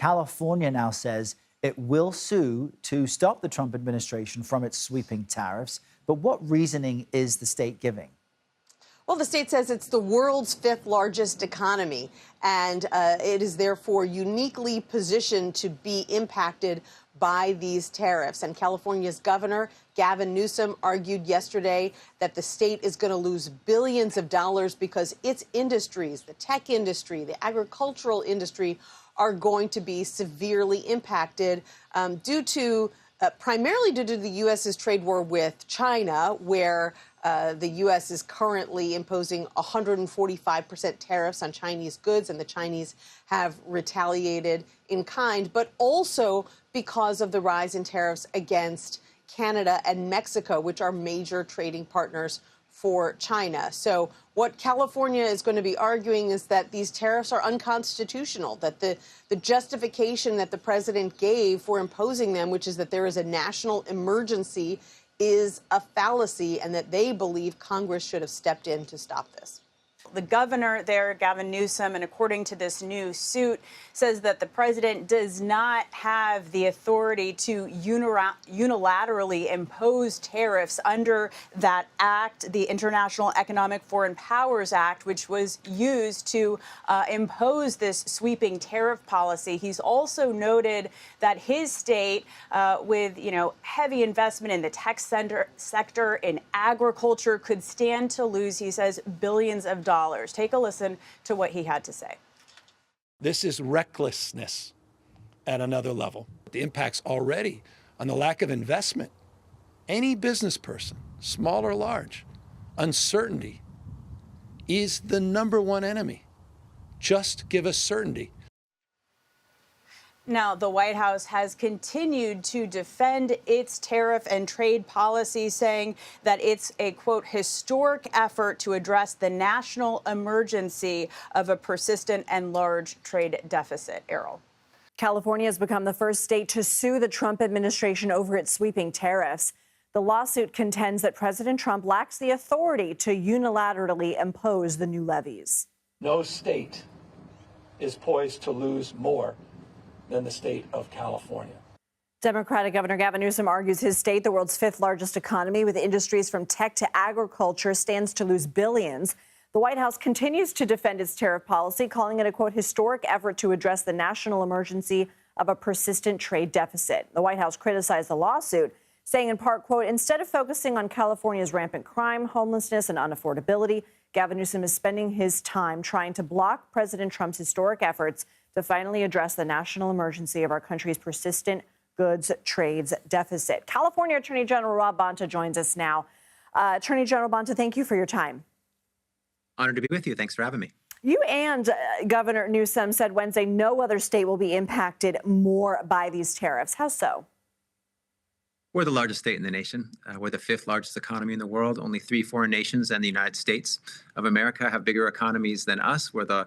California now says it will sue to stop the Trump administration from its sweeping tariffs. But what reasoning is the state giving? Well, the state says it's the world's fifth largest economy, and it is therefore uniquely positioned to be impacted by these tariffs. And California's governor, Gavin Newsom, argued yesterday that the state is going to lose billions of dollars because its industries, the tech industry, the agricultural industry, are going to be severely impacted primarily due to the U.S.'s trade war with China, where the U.S. is currently imposing 145% tariffs on Chinese goods, and the Chinese have retaliated in kind, but also because of the rise in tariffs against Canada and Mexico, which are major trading partners for China. So what California is going to be arguing is that these tariffs are unconstitutional, that the justification that the president gave for imposing them, which is that there is a national emergency, is a fallacy, and that they believe Congress should have stepped in to stop this. The governor there, Gavin Newsom, and according to this new suit, says that the president does not have the authority to unilaterally impose tariffs under that act, the International Economic Foreign Powers Act, which was used to impose this sweeping tariff policy. He's also noted that his state, with heavy investment in the tech sector, in agriculture, could stand to lose, he says, billions of dollars. Take a listen to what he had to say. This is recklessness at another level. The impacts already on the lack of investment. Any business person, small or large, uncertainty is the #1 enemy. Just give us certainty. Now, the White House has continued to defend its tariff and trade policy, saying that it's a, quote, historic effort to address the national emergency of a persistent and large trade deficit. Errol. California has become the first state to sue the Trump administration over its sweeping tariffs. The lawsuit contends that President Trump lacks the authority to unilaterally impose the new levies. No state is poised to lose more than the state of California. Democratic Governor Gavin Newsom argues his state, the world's fifth largest economy with industries from tech to agriculture, stands to lose billions. The White House continues to defend its tariff policy, calling it a, quote, historic effort to address the national emergency of a persistent trade deficit. The White House criticized the lawsuit, saying in part, quote, instead of focusing on California's rampant crime, homelessness, and unaffordability, Gavin Newsom is spending his time trying to block President Trump's historic efforts to finally address the national emergency of our country's persistent goods trades deficit. California Attorney General Rob Bonta joins us now. Attorney General Bonta, thank you for your time. Honored to be with you. Thanks for having me. You and Governor Newsom said Wednesday no other state will be impacted more by these tariffs. How so? We're the largest state in the nation. We're the fifth largest economy in the world. Only 3 foreign nations and the United States of America have bigger economies than us. We're the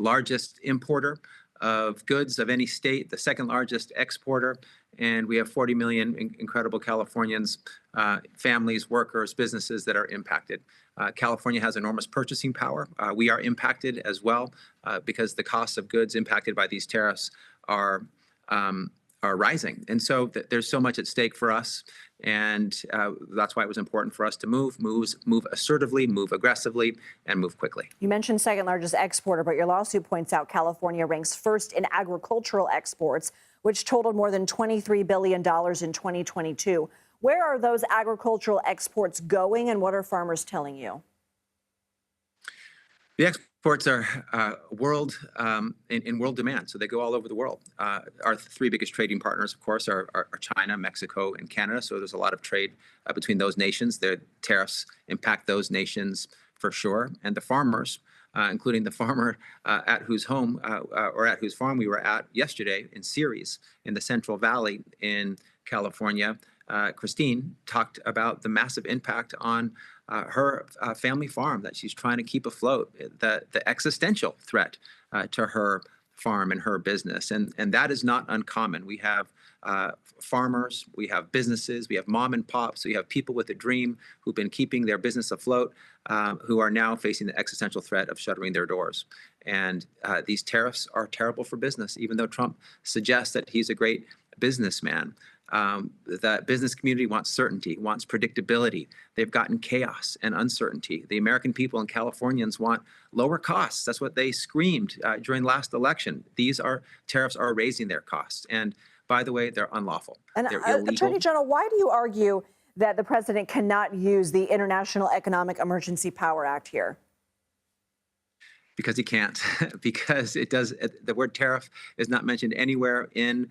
largest importer of goods of any state, the second largest exporter, and we have 40 million incredible Californians, families, workers, businesses that are impacted. California has enormous purchasing power. We are impacted as well because the costs of goods impacted by these tariffs are rising. And so there's so much at stake for us. And that's why it was important for us to move assertively, move aggressively, and move quickly. You mentioned second largest exporter, but your lawsuit points out California ranks first in agricultural exports, which totaled more than $23 billion in 2022. Where are those agricultural exports going, and what are farmers telling you? The exports are in world demand, so they go all over the world. Our 3 biggest trading partners, of course, are China, Mexico, and Canada. So there's a lot of trade between those nations. The tariffs impact those nations for sure. And the farmers, including the farmer at whose home or at whose farm we were at yesterday in Ceres, in the Central Valley in California, Christine talked about the massive impact on her family farm that she's trying to keep afloat, the existential threat to her farm and her business. And that is not uncommon. We have farmers, we have businesses, we have mom and pops, we have people with a dream who've been keeping their business afloat, who are now facing the existential threat of shuttering their doors. And these tariffs are terrible for business, even though Trump suggests that he's a great businessman. The business community wants certainty, wants predictability. They've gotten chaos and uncertainty. The American people and Californians want lower costs. That's what they screamed during last election. These tariffs are raising their costs. And by the way, they're unlawful. And they're illegal. Attorney General, why do you argue that the president cannot use the International Economic Emergency Power Act here? Because he can't, because it does. The word tariff is not mentioned anywhere in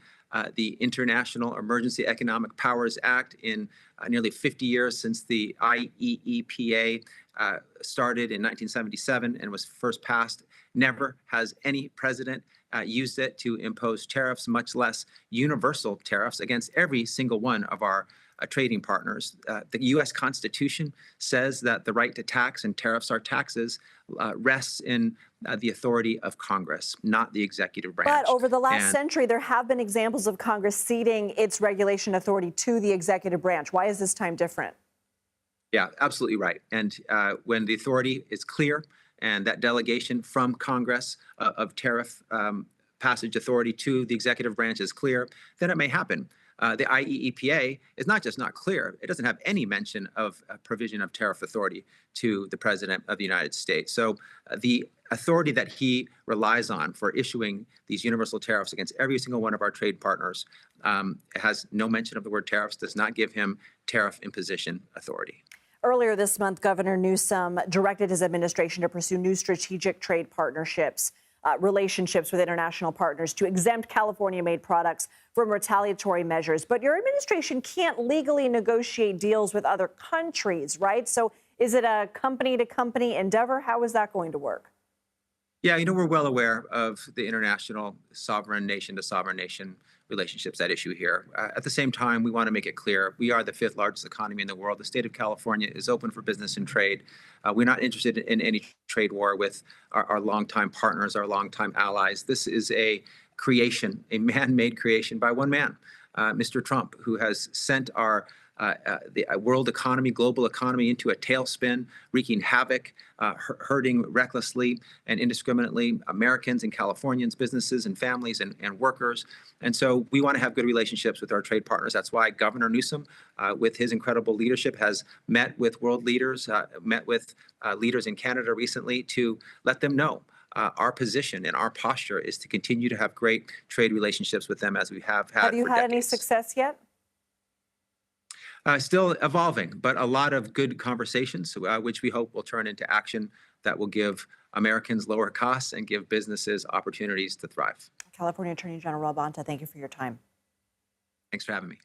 the International Emergency Economic Powers Act. In nearly 50 years since the IEEPA started in 1977 and was first passed, never has any president used it to impose tariffs, much less universal tariffs against every single one of our trading partners. The U.S. Constitution says that the right to tax, and tariffs are taxes, rests in the authority of Congress, not the executive branch. But over the last century, there have been examples of Congress ceding its regulation authority to the executive branch. Why is this time different? Yeah, absolutely right. And when the authority is clear and that delegation from Congress of tariff passage authority to the executive branch is clear, then it may happen. The IEEPA is not just not clear, it doesn't have any mention of a provision of tariff authority to the President of the United States. So the authority that he relies on for issuing these universal tariffs against every single one of our trade partners has no mention of the word tariffs, does not give him tariff imposition authority. Earlier this month, Governor Newsom directed his administration to pursue new strategic trade partnerships, relationships with international partners to exempt California-made products from retaliatory measures. But your administration can't legally negotiate deals with other countries, right? So is it a company-to-company endeavor? How is that going to work? Yeah, we're well aware of the international sovereign nation-to-sovereign nation relationships at issue here. At the same time, we want to make it clear we are the 5th largest economy in the world. The state of California is open for business and trade. We're not interested in any trade war with our longtime partners, our longtime allies. This is a creation, a man-made creation by one man, Mr. Trump, who has sent the world economy, global economy into a tailspin, wreaking havoc, hurting recklessly and indiscriminately Americans and Californians, businesses and families and workers. And so we want to have good relationships with our trade partners. That's why Governor Newsom, with his incredible leadership, has met with world leaders, met with leaders in Canada recently to let them know our position and our posture is to continue to have great trade relationships with them as we have had. Have you for had decades. any success yet? Still evolving, but a lot of good conversations, which we hope will turn into action that will give Americans lower costs and give businesses opportunities to thrive. California Attorney General Rob Bonta, thank you for your time. Thanks for having me.